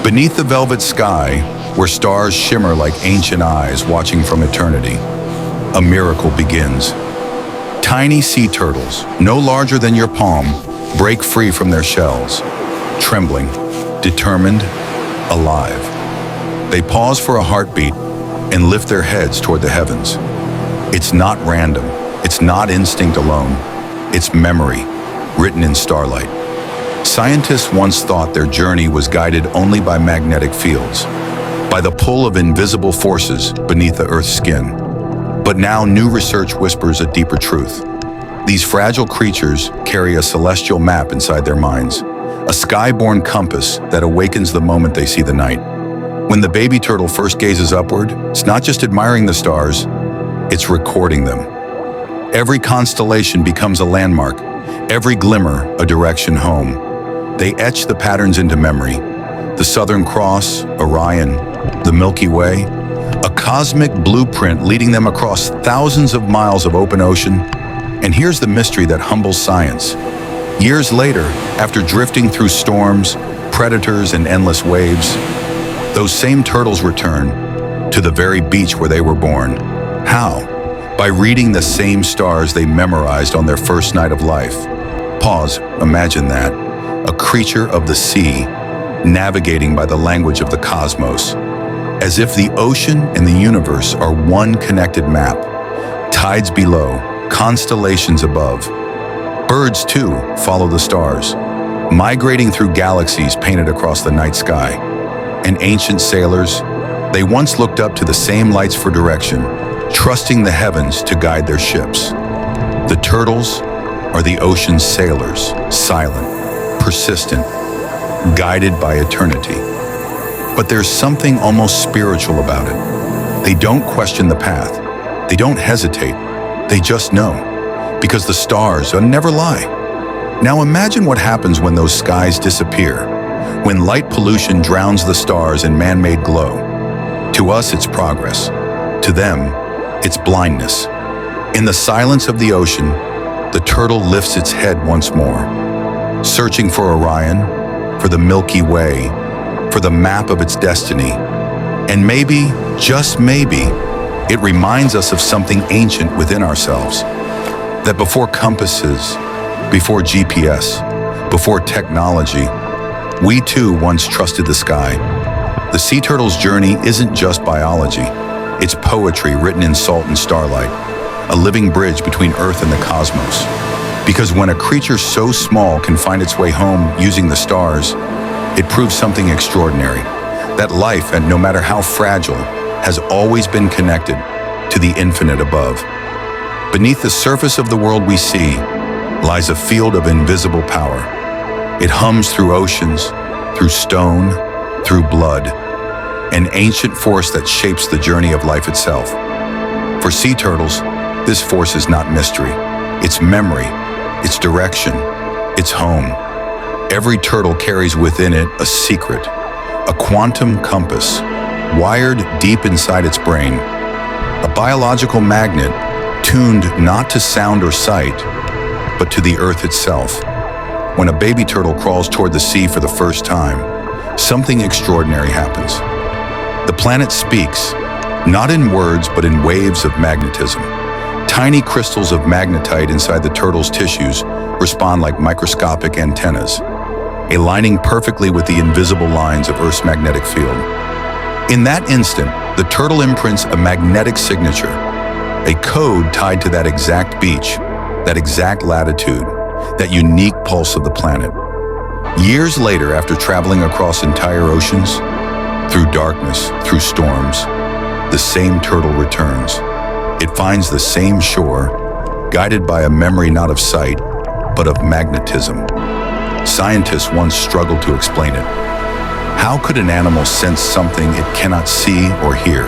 Beneath the velvet sky, where stars shimmer like ancient eyes watching from eternity, a miracle begins. Tiny sea turtles, no larger than your palm, break free from their shells, trembling, determined, alive. They pause for a heartbeat and lift their heads toward the heavens. It's not random. It's not instinct alone. It's memory, written in starlight. Scientists once thought their journey was guided only by magnetic fields, by the pull of invisible forces beneath the Earth's skin. But now new research whispers a deeper truth. These fragile creatures carry a celestial map inside their minds, a sky-born compass that awakens the moment they see the night. When the baby turtle first gazes upward, it's not just admiring the stars, it's recording them. Every constellation becomes a landmark, every glimmer a direction home. They etch the patterns into memory. The Southern Cross, Orion, the Milky Way, a cosmic blueprint leading them across thousands of miles of open ocean. And here's the mystery that humbles science. Years later, after drifting through storms, predators, and endless waves, those same turtles return to the very beach where they were born. How? By reading the same stars they memorized on their first night of life. Pause, imagine that. A creature of the sea, navigating by the language of the cosmos, as if the ocean and the universe are one connected map. Tides below, constellations above. Birds, too, follow the stars, migrating through galaxies painted across the night sky. And ancient sailors, they once looked up to the same lights for direction, trusting the heavens to guide their ships. The turtles are the ocean's sailors, silent, persistent, guided by eternity. But there's something almost spiritual about it. They don't question the path. They don't hesitate. They just know, because the stars never lie. Now imagine what happens when those skies disappear, when light pollution drowns the stars in man-made glow. To us, it's progress. To them, it's blindness. In the silence of the ocean, the turtle lifts its head once more, searching for Orion, for the Milky Way, for the map of its destiny. And maybe, just maybe, it reminds us of something ancient within ourselves. That before compasses, before GPS, before technology, we too once trusted the sky. The sea turtle's journey isn't just biology. It's poetry written in salt and starlight, a living bridge between Earth and the cosmos. Because when a creature so small can find its way home using the stars, it proves something extraordinary. That life, and no matter how fragile, has always been connected to the infinite above. Beneath the surface of the world we see lies a field of invisible power. It hums through oceans, through stone, through blood, an ancient force that shapes the journey of life itself. For sea turtles, this force is not mystery. It's memory, it's direction, it's home. Every turtle carries within it a secret, a quantum compass, wired deep inside its brain, a biological magnet tuned not to sound or sight, but to the earth itself. When a baby turtle crawls toward the sea for the first time, something extraordinary happens. The planet speaks, not in words, but in waves of magnetism. Tiny crystals of magnetite inside the turtle's tissues respond like microscopic antennas, aligning perfectly with the invisible lines of Earth's magnetic field. In that instant, the turtle imprints a magnetic signature, a code tied to that exact beach, that exact latitude, that unique pulse of the planet. Years later, after traveling across entire oceans, through darkness, through storms, the same turtle returns. It finds the same shore, guided by a memory not of sight, but of magnetism. Scientists once struggled to explain it. How could an animal sense something it cannot see or hear?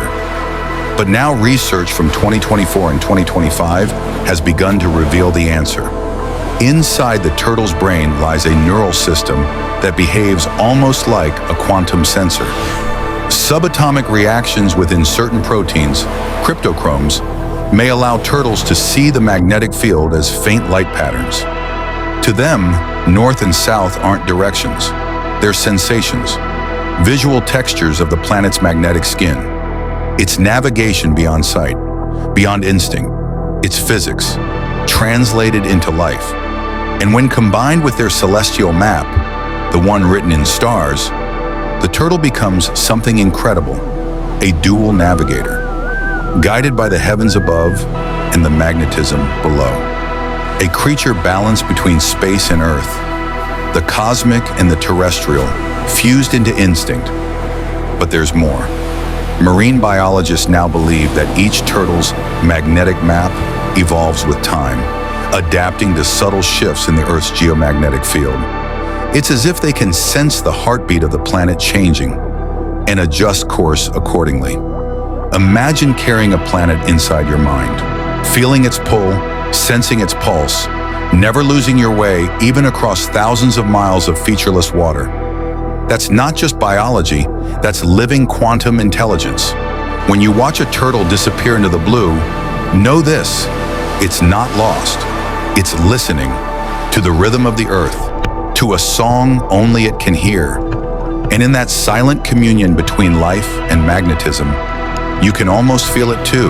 But now research from 2024 and 2025 has begun to reveal the answer. Inside the turtle's brain lies a neural system that behaves almost like a quantum sensor. Subatomic reactions within certain proteins, cryptochromes, may allow turtles to see the magnetic field as faint light patterns. To them, north and south aren't directions, they're sensations. visual textures of the planet's magnetic skin. It's navigation beyond sight, beyond instinct. It's physics, translated into life. And when combined with their celestial map, the one written in stars, the turtle becomes something incredible, a dual navigator, guided by the heavens above and the magnetism below. A creature balanced between space and earth, the cosmic and the terrestrial, fused into instinct. But there's more. Marine biologists now believe that each turtle's magnetic map evolves with time, adapting to subtle shifts in the Earth's geomagnetic field. It's as if they can sense the heartbeat of the planet changing and adjust course accordingly. Imagine carrying a planet inside your mind, feeling its pull, sensing its pulse, never losing your way even across thousands of miles of featureless water. That's not just biology, that's living quantum intelligence. When you watch a turtle disappear into the blue, know this: it's not lost. It's listening to the rhythm of the earth, to a song only it can hear. And in that silent communion between life and magnetism, you can almost feel it too,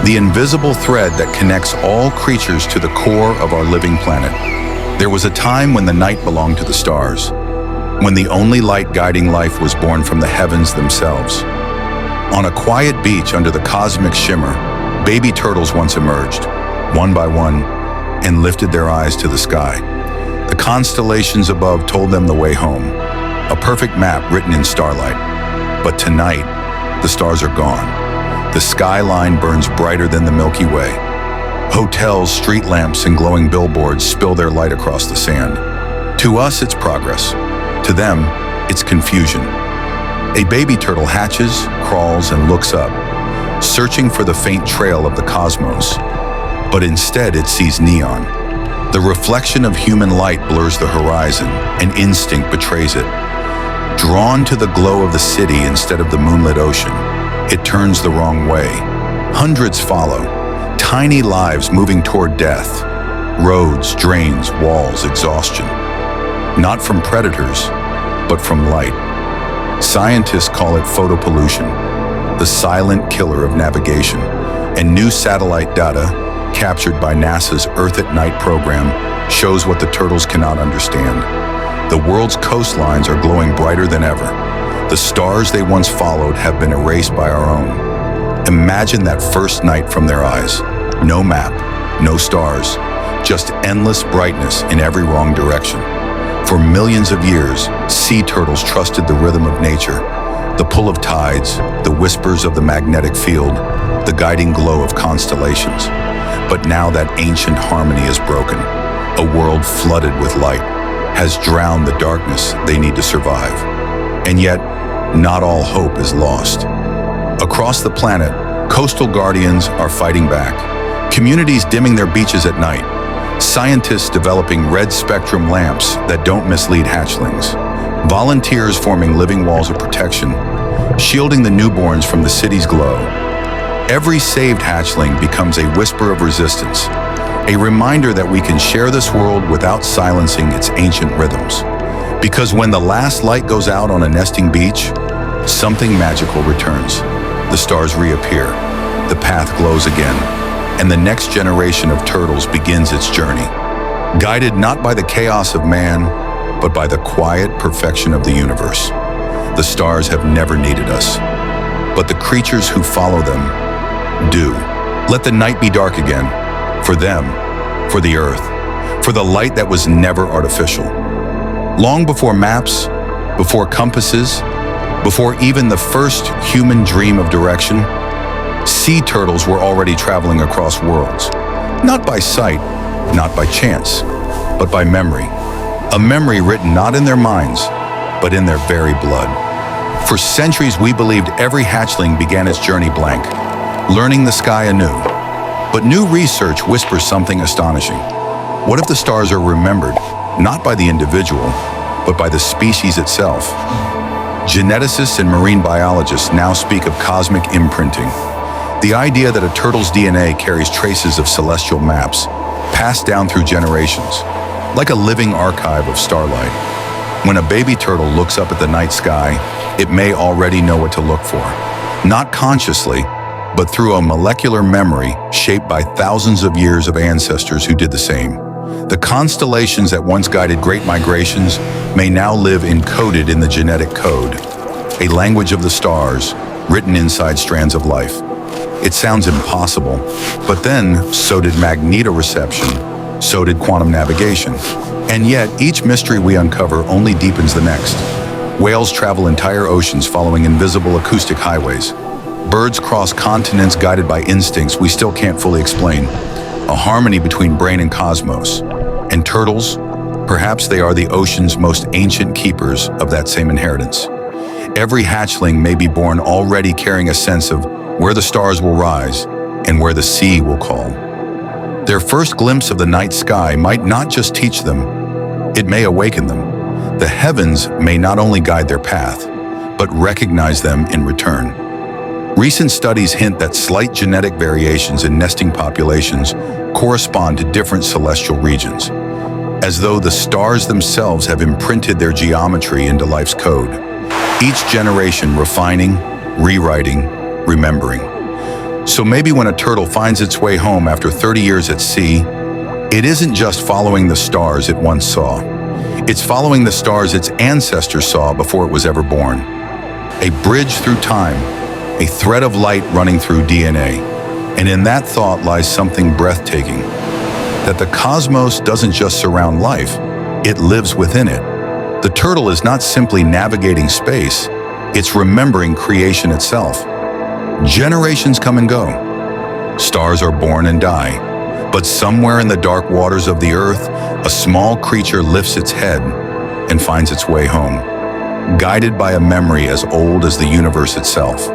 the invisible thread that connects all creatures to the core of our living planet. There was a time when the night belonged to the stars, when the only light guiding life was born from the heavens themselves. On a quiet beach under the cosmic shimmer, baby turtles once emerged, one by one, and lifted their eyes to the sky. The constellations above told them the way home, a perfect map written in starlight. But tonight, the stars are gone. The skyline burns brighter than the Milky Way. Hotels, street lamps, and glowing billboards spill their light across the sand. To us, it's progress. To them, it's confusion. A baby turtle hatches, crawls, and looks up, searching for the faint trail of the cosmos. But instead, it sees neon. The reflection of human light blurs the horizon, and instinct betrays it. Drawn to the glow of the city instead of the moonlit ocean, it turns the wrong way. Hundreds follow, tiny lives moving toward death. Roads, drains, walls, exhaustion. Not from predators, but from light. Scientists call it photopollution, the silent killer of navigation. And new satellite data, captured by NASA's Earth at Night program, shows what the turtles cannot understand. The world's coastlines are glowing brighter than ever. The stars they once followed have been erased by our own. Imagine that first night from their eyes. No map, no stars, just endless brightness in every wrong direction. For millions of years, sea turtles trusted the rhythm of nature, the pull of tides, the whispers of the magnetic field, the guiding glow of constellations. But now that ancient harmony is broken. A world flooded with light has drowned the darkness they need to survive. And yet, not all hope is lost. Across the planet, coastal guardians are fighting back. Communities dimming their beaches at night. Scientists developing red spectrum lamps that don't mislead hatchlings. Volunteers forming living walls of protection, shielding the newborns from the city's glow. Every saved hatchling becomes a whisper of resistance, a reminder that we can share this world without silencing its ancient rhythms. Because when the last light goes out on a nesting beach, something magical returns. The stars reappear, the path glows again, and the next generation of turtles begins its journey, guided not by the chaos of man, but by the quiet perfection of the universe. The stars have never needed us, but the creatures who follow them do. Let the night be dark again, for them, for the earth, for the light that was never artificial. Long before maps, before compasses, before even the first human dream of direction, sea turtles were already traveling across worlds, not by sight, not by chance, but by memory. A memory written not in their minds, but in their very blood. For centuries, we believed every hatchling began its journey blank, learning the sky anew. But new research whispers something astonishing. What if the stars are remembered, not by the individual, but by the species itself? Geneticists and marine biologists now speak of cosmic imprinting, the idea that a turtle's DNA carries traces of celestial maps, passed down through generations, like a living archive of starlight. When a baby turtle looks up at the night sky, it may already know what to look for. Not consciously, but through a molecular memory shaped by thousands of years of ancestors who did the same. The constellations that once guided great migrations may now live encoded in the genetic code, a language of the stars written inside strands of life. It sounds impossible, but then so did magnetoreception, so did quantum navigation. And yet, each mystery we uncover only deepens the next. Whales travel entire oceans following invisible acoustic highways. Birds cross continents guided by instincts we still can't fully explain, a harmony between brain and cosmos. And turtles? Perhaps they are the ocean's most ancient keepers of that same inheritance. Every hatchling may be born already carrying a sense of where the stars will rise and where the sea will call. Their first glimpse of the night sky might not just teach them, it may awaken them. The heavens may not only guide their path, but recognize them in return. Recent studies hint that slight genetic variations in nesting populations correspond to different celestial regions, as though the stars themselves have imprinted their geometry into life's code, each generation refining, rewriting, remembering. So maybe when a turtle finds its way home after 30 years at sea, it isn't just following the stars it once saw. It's following the stars its ancestors saw before it was ever born. A bridge through time, a thread of light running through DNA. And in that thought lies something breathtaking, that the cosmos doesn't just surround life, it lives within it. The turtle is not simply navigating space, it's remembering creation itself. Generations come and go. Stars are born and die. But somewhere in the dark waters of the earth, a small creature lifts its head and finds its way home, guided by a memory as old as the universe itself.